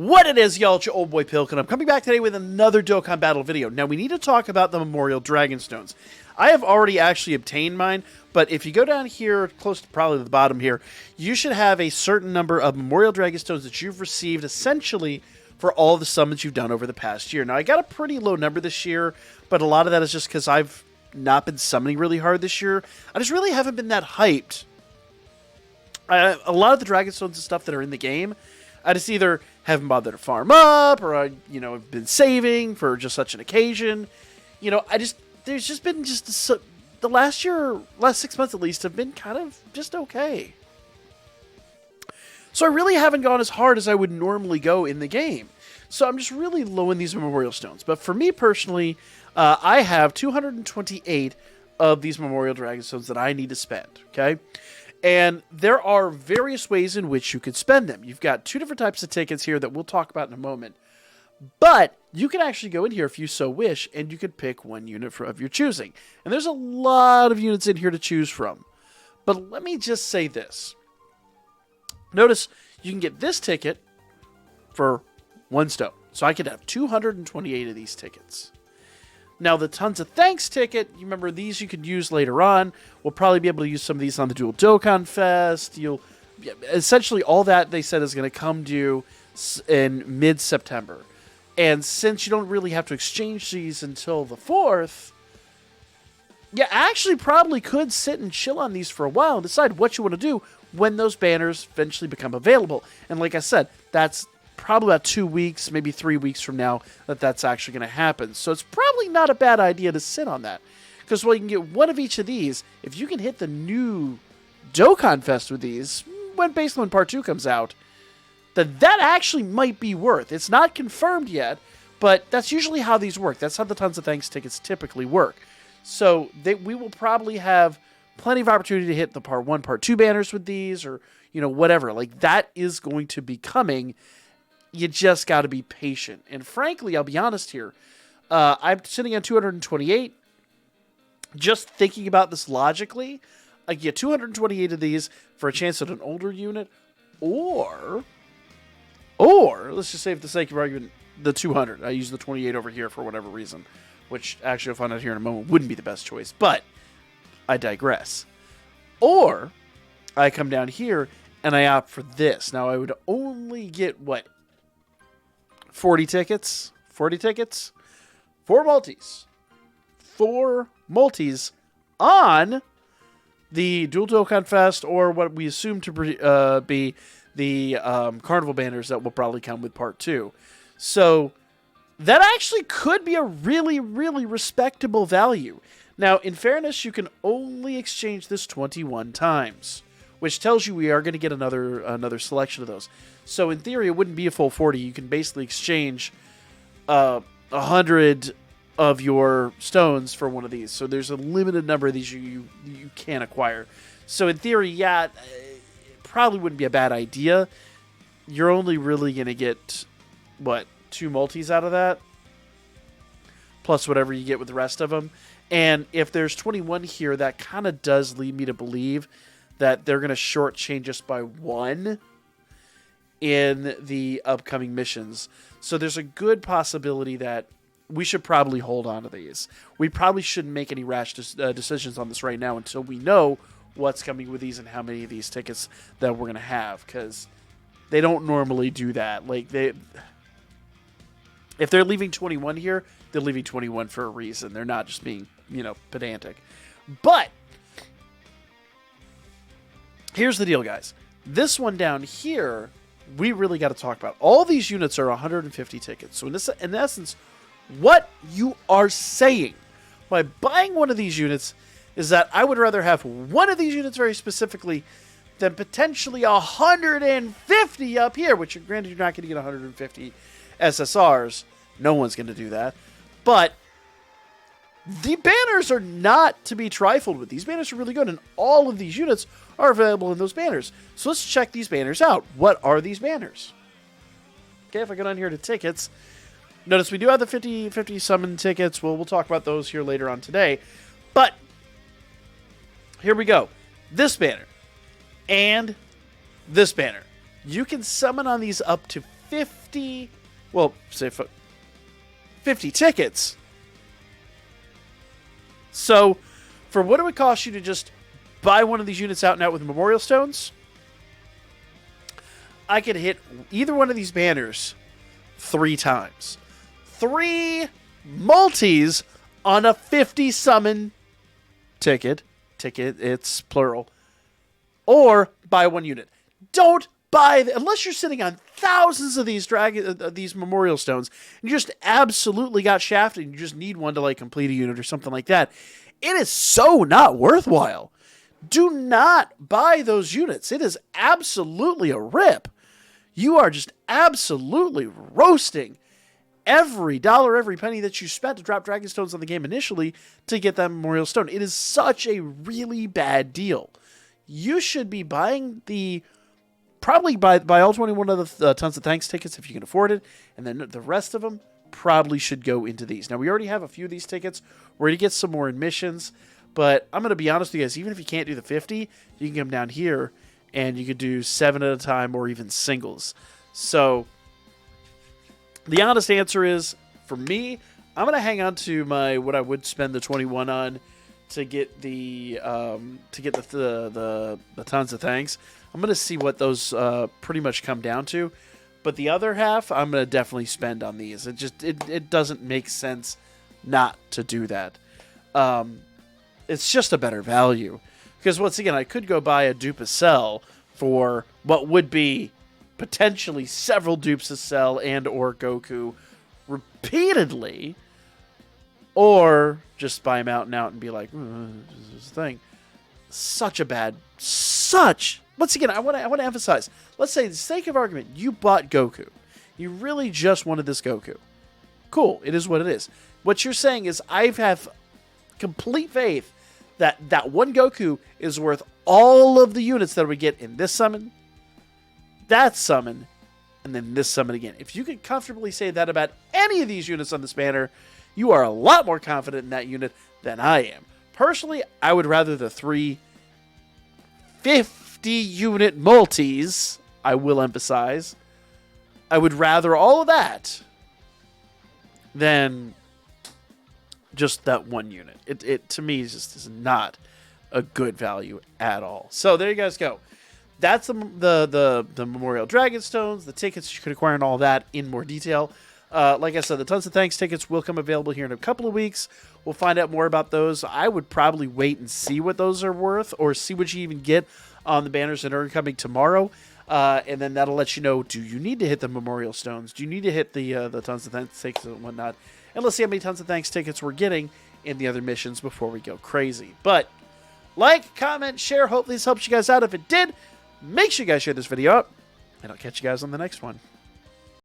What it is, y'all, it's your old boy Pilk, and I'm coming back today with another Dokkan Battle video. Now, we need to talk about the Memorial Dragon Stones. I have already actually obtained mine, but if you go down here, close to probably the bottom here, you should have a certain number of Memorial Dragon Stones that you've received, essentially, for all the summons you've done over the past year. Now, I got a pretty low number this year, but a lot of that is just because I've not been summoning really hard this year. I just really haven't been that hyped. A lot of the Dragon Stones and stuff that are in the game, I just either haven't bothered to farm up, or I, have been saving for just such an occasion. There's just been the last 6 months at least have been kind of just okay. So I really haven't gone as hard as I would normally go in the game. So I'm just really low in these Memorial Stones. But for me personally, I have 228 of these Memorial Dragon Stones that I need to spend, okay? And there are various ways in which you could spend them. You've got two different types of tickets here that we'll talk about in a moment. But you can actually go in here if you so wish, and you could pick one unit of your choosing. And there's a lot of units in here to choose from. But let me just say this. Notice you can get this ticket for 1 stone. So I could have 228 of these tickets. Now, the Tons of Thanks ticket, you remember these you could use later on. We'll probably be able to use some of these on the Dual Dokkan Fest. Essentially, all that they said is going to come due in mid-September. And since you don't really have to exchange these until the 4th, you actually probably could sit and chill on these for a while and decide what you want to do when those banners eventually become available. And like I said, that's probably about 2 weeks, maybe 3 weeks from now that's actually going to happen. So it's probably not a bad idea to sit on that. Because while you can get one of each of these, if you can hit the new Dokkan Fest with these, based on when Part 2 comes out, then that actually might be worth. It's not confirmed yet, but that's usually how these work. That's how the Tons of Thanks tickets typically work. So we will probably have plenty of opportunity to hit the Part 1, Part 2 banners with these, or, whatever. Like, that is going to be coming. You just got to be patient. And frankly, I'll be honest here. I'm sitting on 228. Just thinking about this logically, I get 228 of these for a chance at an older unit, or let's just say for the sake of argument, the 200. I use the 28 over here for whatever reason, which actually I'll find out here in a moment wouldn't be the best choice, but I digress. Or I come down here and I opt for this. Now I would only get, 40 tickets? 40 tickets? 4 multis. 4 multis on the Dual Dokkan Fest, or what we assume to be the Carnival banners that will probably come with Part 2. So that actually could be a really, really respectable value. Now, in fairness, you can only exchange this 21 times, which tells you we are going to get another selection of those. So in theory, it wouldn't be a full 40. You can basically exchange 100 of your stones for one of these. So there's a limited number of these you can acquire. So in theory, yeah, it probably wouldn't be a bad idea. You're only really going to get, 2 multis out of that? Plus whatever you get with the rest of them. And if there's 21 here, that kind of does lead me to believe that they're going to shortchange us by 1 in the upcoming missions. So there's a good possibility that we should probably hold on to these. We probably shouldn't make any rash decisions on this right now until we know what's coming with these and how many of these tickets that we're going to have, because they don't normally do that. If they're leaving 21 here, they're leaving 21 for a reason. They're not just being, pedantic. But here's the deal, guys. This one down here, we really got to talk about. All these units are 150 tickets. So in essence, what you are saying by buying one of these units is that I would rather have one of these units very specifically than potentially 150 up here, which granted you're not going to get 150 SSRs. No one's going to do that. But the banners are not to be trifled with. These banners are really good, and all of these units are available in those banners. So let's check these banners out. What are these banners? Okay, if I go down here to tickets, notice we do have the 50 summon tickets. We'll talk about those here later on today. But here we go. This banner and this banner. You can summon on these up to 50, well, say 50 tickets. So, for what it would cost you to just buy one of these units out and out with Memorial Stones, I could hit either one of these banners 3 times. 3 multis on a 50 summon ticket. Ticket, it's plural. Or buy 1 unit. Don't buy, unless you're sitting on thousands of these Memorial Stones, and you just absolutely got shafted, and you just need one to like complete a unit or something like that. It is so not worthwhile. Do not buy those units. It is absolutely a rip. You are just absolutely roasting every dollar, every penny that you spent to drop Dragonstones on the game initially to get that Memorial Stone. It is such a really bad deal. You should be buying probably buy all 21 of the Tons of Thanks tickets if you can afford it, and then the rest of them probably should go into these. Now, we already have a few of these tickets. We're going to get some more admissions, but I'm going to be honest with you guys, even if you can't do the 50, you can come down here, and you could do 7 at a time or even singles. So, the honest answer is, for me, I'm going to hang on to what I would spend the 21 on to get the Tons of Thanks. I'm going to see what those pretty much come down to. But the other half, I'm going to definitely spend on these. It doesn't make sense not to do that. It's just a better value. Because once again, I could go buy a dupe of Cell for what would be potentially several dupes of Cell and or Goku repeatedly. Or just buy him out and out and be like, this is the thing. Once again, I want to emphasize. Let's say, for the sake of argument, you bought Goku. You really just wanted this Goku. Cool, it is what it is. What you're saying is, I have complete faith that that one Goku is worth all of the units that we get in this summon, that summon, and then this summon again. If you can comfortably say that about any of these units on this banner, you are a lot more confident in that unit than I am. Personally, I would rather the 3 50-unit multis, I will emphasize. I would rather all of that than just that 1 unit. It to me is not a good value at all. So there you guys go. That's the Memorial Dragonstones, the tickets you could acquire, and all that in more detail. Like I said, the Tons of Thanks tickets will come available here in a couple of weeks. We'll find out more about those. I would probably wait and see what those are worth, or see what you even get on the banners that are coming tomorrow. And then that'll let you know, do you need to hit the Memorial Stones? Do you need to hit the Tons of Thanks tickets and whatnot? And let's see how many Tons of Thanks tickets we're getting in the other missions before we go crazy. But like, comment, share. Hopefully this helps you guys out. If it did, make sure you guys share this video up, and I'll catch you guys on the next one.